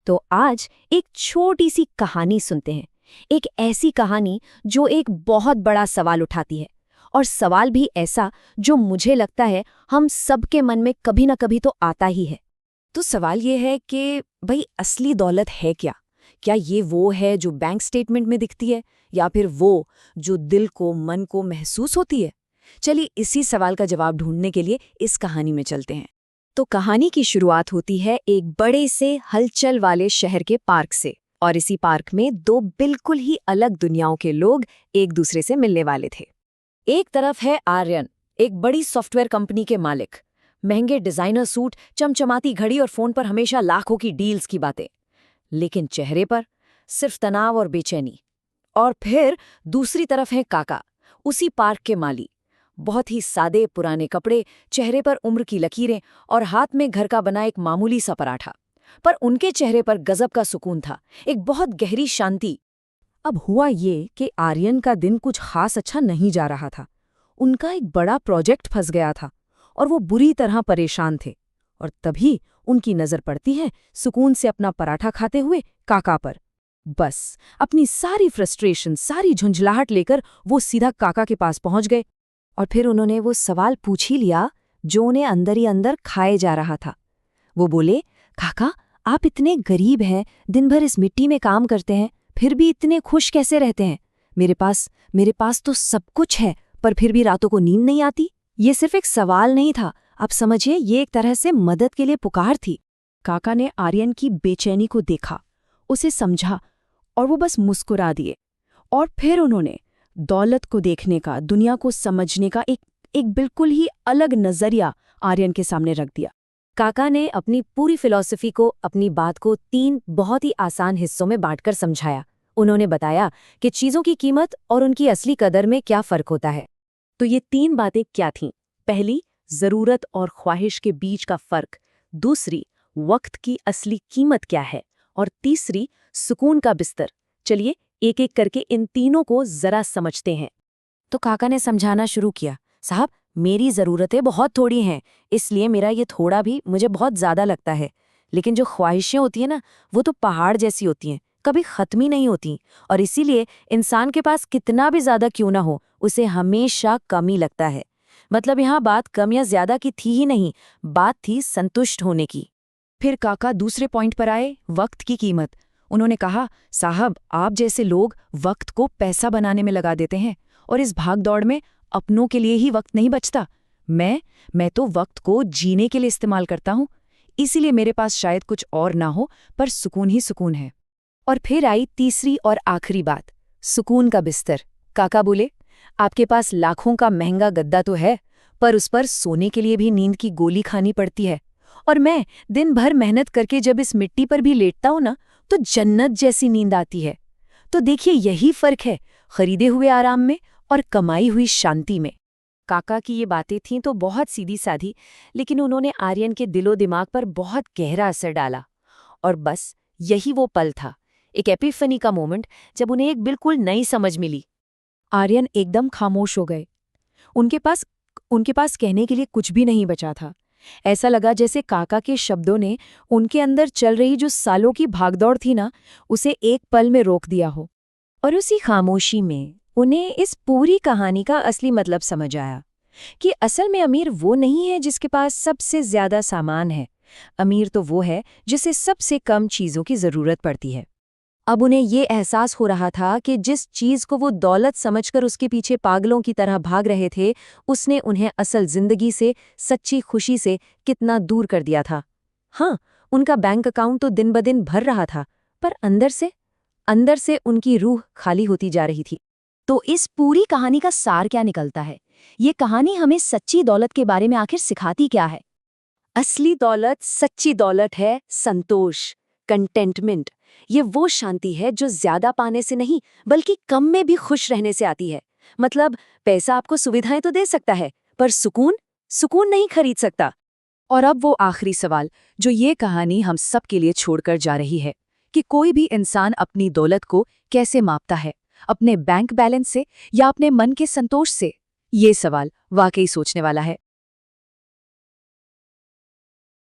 तो आज एक छोटी सी कहानी सुनते हैं। एक ऐसी कहानी जो एक बहुत बड़ा सवाल उठाती है, और सवाल भी ऐसा जो मुझे लगता है हम सबके मन में कभी ना कभी तो आता ही है। तो सवाल ये है कि भाई असली दौलत है क्या? क्या ये वो है जो बैंक स्टेटमेंट में दिखती है, या फिर वो जो दिल को, मन को महसूस होती है? चलिए इसी सवाल का जवाब ढूंढने के लिए इस कहानी में चलते हैं। तो कहानी की शुरुआत होती है एक बड़े से हलचल वाले शहर के पार्क से, और इसी पार्क में दो बिल्कुल ही अलग दुनियाओं के लोग एक दूसरे से मिलने वाले थे। एक तरफ है आर्यन, एक बड़ी सॉफ्टवेयर कंपनी के मालिक। महंगे डिजाइनर सूट, चमचमाती घड़ी और फोन पर हमेशा लाखों की डील्स की बातें, लेकिन चेहरे पर सिर्फ तनाव और बेचैनी। और फिर दूसरी तरफ है काका, उसी पार्क के माली। बहुत ही सादे पुराने कपड़े, चेहरे पर उम्र की लकीरें और हाथ में घर का बना एक मामूली सा पराठा। पर उनके चेहरे पर गजब का सुकून था, एक बहुत गहरी शांति। अब हुआ ये कि आर्यन का दिन कुछ खास अच्छा नहीं जा रहा था। उनका एक बड़ा प्रोजेक्ट फंस गया था और वो बुरी तरह परेशान थे। और तभी उनकी नजर पड़ती है सुकून से अपना पराठा खाते हुए काका पर। बस अपनी सारी फ्रस्ट्रेशन, सारी झुंझलाहट लेकर वो सीधा काका के पास पहुंच गए, और फिर उन्होंने वो सवाल पूछ ही लिया जो उन्हें अंदर ही अंदर खाए जा रहा था। वो बोले, काका, आप इतने गरीब हैं, दिन भर इस मिट्टी में काम करते हैं, फिर भी इतने खुश कैसे रहते हैं? मेरे पास तो सब कुछ है, पर फिर भी रातों को नींद नहीं आती। ये सिर्फ एक सवाल नहीं था, आप समझिए, ये एक तरह से मदद के लिए पुकार थी। काका ने आर्यन की बेचैनी को देखा, उसे समझा, और वो बस मुस्कुरा दिए। और फिर उन्होंने दौलत को देखने का, दुनिया को समझने का एक बिल्कुल ही अलग नजरिया आर्यन के सामने रख दिया। काका ने अपनी पूरी फिलॉसफी को, अपनी बात को 3 बहुत ही आसान हिस्सों में बांटकर समझाया। उन्होंने बताया कि चीज़ों की कीमत और उनकी असली कदर में क्या फ़र्क होता है। तो ये 3 बातें क्या थीं? पहली, ज़रूरत और ख्वाहिश के बीच का फ़र्क। दूसरी, वक्त की असली कीमत क्या है। और तीसरी, सुकून का बिस्तर। चलिए एक एक करके इन तीनों को ज़रा समझते हैं। तो काका ने समझाना शुरू किया, साहब, मेरी ज़रूरतें बहुत थोड़ी हैं, इसलिए मेरा ये थोड़ा भी मुझे बहुत ज़्यादा लगता है। लेकिन जो ख्वाहिशें होती हैं ना, वो तो पहाड़ जैसी होती हैं, कभी ख़त्म ही नहीं होती। और इसीलिए इंसान के पास कितना भी ज़्यादा क्यों ना हो, उसे हमेशा कम ही लगता है। मतलब यहाँ बात कम या ज़्यादा की थी ही नहीं, बात थी संतुष्ट होने की। फिर काका दूसरे पॉइंट पर आए, वक्त की कीमत। उन्होंने कहा, साहब, आप जैसे लोग वक्त को पैसा बनाने में लगा देते हैं, और इस भाग-दौड़ में अपनों के लिए ही वक्त नहीं बचता। मैं तो वक्त को जीने के लिए इस्तेमाल करता हूँ, इसीलिए मेरे पास शायद कुछ और ना हो, पर सुकून ही सुकून है। और फिर आई तीसरी और आखिरी बात, सुकून का बिस्तर। काका बोले, आपके पास लाखों का महंगा गद्दा तो है, पर उस पर सोने के लिए भी नींद की गोली खानी पड़ती है। और मैं दिन भर मेहनत करके जब इस मिट्टी पर भी लेटता हूं ना, तो जन्नत जैसी नींद आती है। तो देखिए, यही फर्क है खरीदे हुए आराम में और कमाई हुई शांति में। काका की ये बातें थीं तो बहुत सीधी साधी, लेकिन उन्होंने आर्यन के दिलो दिमाग पर बहुत गहरा असर डाला। और बस यही वो पल था, एक एपिफनी का मोमेंट, जब उन्हें एक बिल्कुल नई समझ मिली। आर्यन एकदम खामोश हो गए। उनके पास कहने के लिए कुछ भी नहीं बचा था। ऐसा लगा जैसे काका के शब्दों ने उनके अंदर चल रही जो सालों की भागदौड़ थी ना, उसे एक पल में रोक दिया हो। और उसी खामोशी में उन्हें इस पूरी कहानी का असली मतलब समझ आया कि असल में अमीर वो नहीं है जिसके पास सबसे ज्यादा सामान है। अमीर तो वो है जिसे सबसे कम चीजों की जरूरत पड़ती है। अब उन्हें ये एहसास हो रहा था कि जिस चीज को वो दौलत समझकर उसके पीछे पागलों की तरह भाग रहे थे, उसने उन्हें असल जिंदगी से, सच्ची खुशी से कितना दूर कर दिया था। हाँ, उनका बैंक अकाउंट तो दिन ब दिन भर रहा था, पर अंदर से उनकी रूह खाली होती जा रही थी। तो इस पूरी कहानी का सार क्या निकलता है? ये कहानी हमें सच्ची दौलत के बारे में आखिर सिखाती क्या है? असली दौलत, सच्ची दौलत है संतोष, कंटेंटमेंट। ये वो शांति है जो ज्यादा पाने से नहीं, बल्कि कम में भी खुश रहने से आती है। मतलब पैसा आपको सुविधाएं तो दे सकता है, पर सुकून नहीं खरीद सकता। और अब वो आखिरी सवाल जो ये कहानी हम सब के लिए छोड़कर जा रही है, कि कोई भी इंसान अपनी दौलत को कैसे मापता है, अपने बैंक बैलेंस से या अपने मन के संतोष से? ये सवाल वाकई सोचने वाला है।